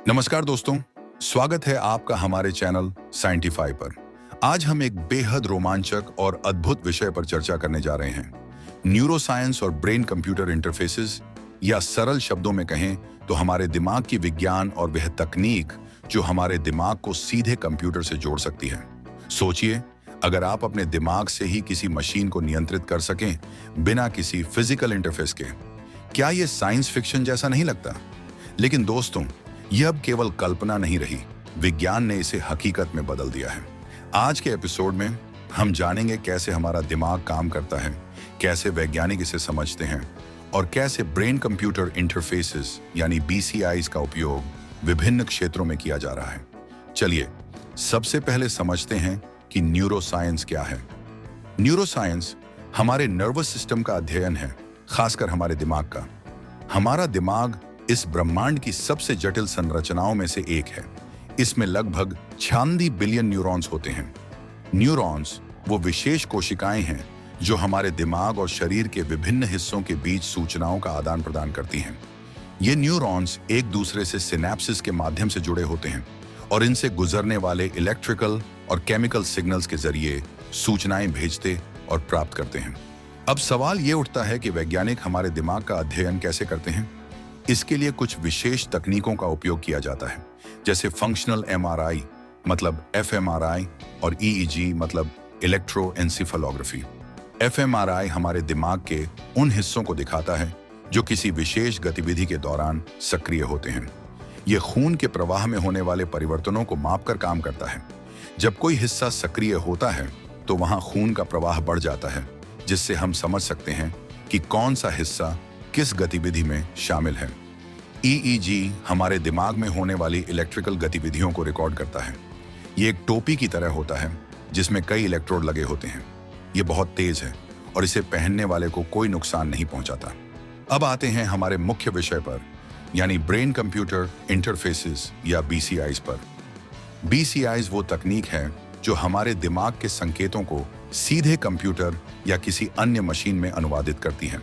नमस्कार दोस्तों, स्वागत है आपका हमारे चैनल साइंटिफाई पर। आज हम एक बेहद रोमांचक और अद्भुत विषय पर चर्चा करने जा रहे हैं। न्यूरोसाइंस और ब्रेन कंप्यूटर इंटरफेसेस, या सरल शब्दों में कहें तो हमारे दिमाग की विज्ञान और वह तकनीक जो हमारे दिमाग को सीधे कंप्यूटर से जोड़ सकती है। सोचिए, अगर आप अपने दिमाग से ही किसी मशीन को नियंत्रित कर सकें बिना किसी फिजिकल इंटरफेस के, क्या यह साइंस फिक्शन जैसा नहीं लगता? लेकिन दोस्तों, यह अब केवल कल्पना नहीं रही, विज्ञान ने इसे हकीकत में बदल दिया है। आज के एपिसोड में हम जानेंगे कैसे हमारा दिमाग काम करता है, कैसे वैज्ञानिक इसे समझते हैं और कैसे ब्रेन कंप्यूटर इंटरफेसेस यानी BCIs का उपयोग विभिन्न क्षेत्रों में किया जा रहा है। चलिए सबसे पहले समझते हैं कि न्यूरोसाइंस क्या है। न्यूरोसाइंस हमारे नर्वस सिस्टम का अध्ययन है, खासकर हमारे दिमाग का। हमारा दिमाग इस ब्रह्मांड की सबसे जटिल संरचनाओं में से एक है। इसमें लगभग 96 बिलियन न्यूरॉन्स होते हैं। न्यूरॉन्स वो विशेष कोशिकाएं हैं जो हमारे दिमाग और शरीर के विभिन्न हिस्सों के बीच सूचनाओं का आदान प्रदान करती हैं। ये न्यूरॉन्स एक दूसरे से सिनेप्सिस के माध्यम से जुड़े होते हैं और इनसे गुजरने वाले इलेक्ट्रिकल और केमिकल सिग्नल्स के जरिए सूचनाएं भेजते और प्राप्त करते हैं। अब सवाल ये उठता है कि वैज्ञानिक हमारे दिमाग का अध्ययन कैसे करते हैं। इसके लिए कुछ विशेष तकनीकों का उपयोग किया जाता है, जैसे फंक्शनल MRI मतलब fMRI और EEG मतलब इलेक्ट्रोएन्सेफेलोग्राफी। fMRI हमारे दिमाग के उन हिस्सों को दिखाता है जो किसी विशेष गतिविधि के दौरान सक्रिय होते हैं। ये खून के प्रवाह में होने वाले परिवर्तनों को मापकर काम करता है। जब कोई हिस्सा सक्रिय होता है तो वहां खून का प्रवाह बढ़ जाता है, जिससे हम समझ सकते हैं कि कौन सा हिस्सा किस गतिविधि में शामिल है। EEG हमारे दिमाग में होने वाली इलेक्ट्रिकल गतिविधियों को रिकॉर्ड करता है। ये एक टोपी की तरह होता है जिसमें कई इलेक्ट्रोड लगे होते हैं। ये बहुत तेज है और इसे पहनने वाले को कोई नुकसान नहीं पहुंचाता। अब आते हैं हमारे मुख्य विषय पर, यानी ब्रेन कंप्यूटर इंटरफेसेस या BCIs पर। BCIs वो तकनीक है जो हमारे दिमाग के संकेतों को सीधे कंप्यूटर या किसी अन्य मशीन में अनुवादित करती हैं।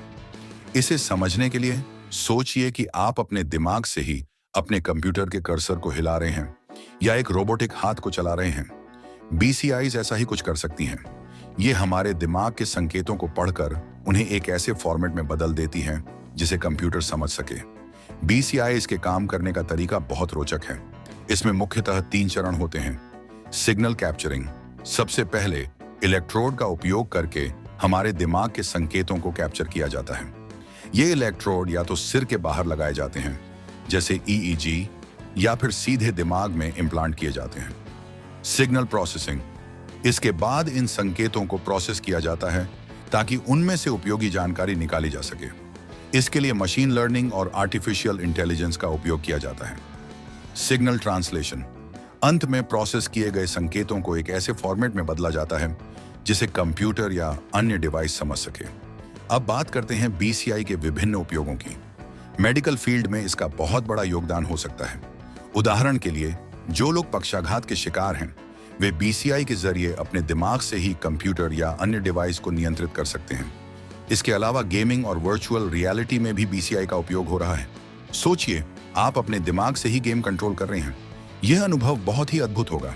इसे समझने के लिए सोचिए कि आप अपने दिमाग से ही अपने कंप्यूटर के कर्सर को हिला रहे हैं या एक रोबोटिक हाथ को चला रहे हैं। BCIs ऐसा ही कुछ कर सकती हैं। ये हमारे दिमाग के संकेतों को पढ़कर उन्हें एक ऐसे फॉर्मेट में बदल देती हैं जिसे कंप्यूटर समझ सके। BCIs के काम करने का तरीका बहुत रोचक है। इसमें मुख्यतः 3 चरण होते हैं। सिग्नल कैप्चरिंग, सबसे पहले इलेक्ट्रोड का उपयोग करके हमारे दिमाग के संकेतों को कैप्चर किया जाता है। ये इलेक्ट्रोड या तो सिर के बाहर लगाए जाते हैं, जैसे EEG, या फिर सीधे दिमाग में इम्प्लांट किए जाते हैं। सिग्नल प्रोसेसिंग, इसके बाद इन संकेतों को प्रोसेस किया जाता है ताकि उनमें से उपयोगी जानकारी निकाली जा सके। इसके लिए मशीन लर्निंग और आर्टिफिशियल इंटेलिजेंस का उपयोग किया जाता है। सिग्नल ट्रांसलेशन, अंत में प्रोसेस किए गए संकेतों को एक ऐसे फॉर्मेट में बदला जाता है जिसे कंप्यूटर या अन्य डिवाइस समझ सके। अब बात करते हैं BCI के विभिन्न उपयोगों की। मेडिकल फील्ड में इसका बहुत बड़ा योगदान हो सकता है। उदाहरण के लिए, जो लोग पक्षाघात के शिकार हैं, वे BCI के जरिए अपने दिमाग से ही कंप्यूटर या अन्य डिवाइस को नियंत्रित कर सकते हैं। इसके अलावा गेमिंग और वर्चुअल रियलिटी में भी BCI का उपयोग हो रहा है। सोचिए, आप अपने दिमाग से ही गेम कंट्रोल कर रहे हैं। यह अनुभव बहुत ही अद्भुत होगा।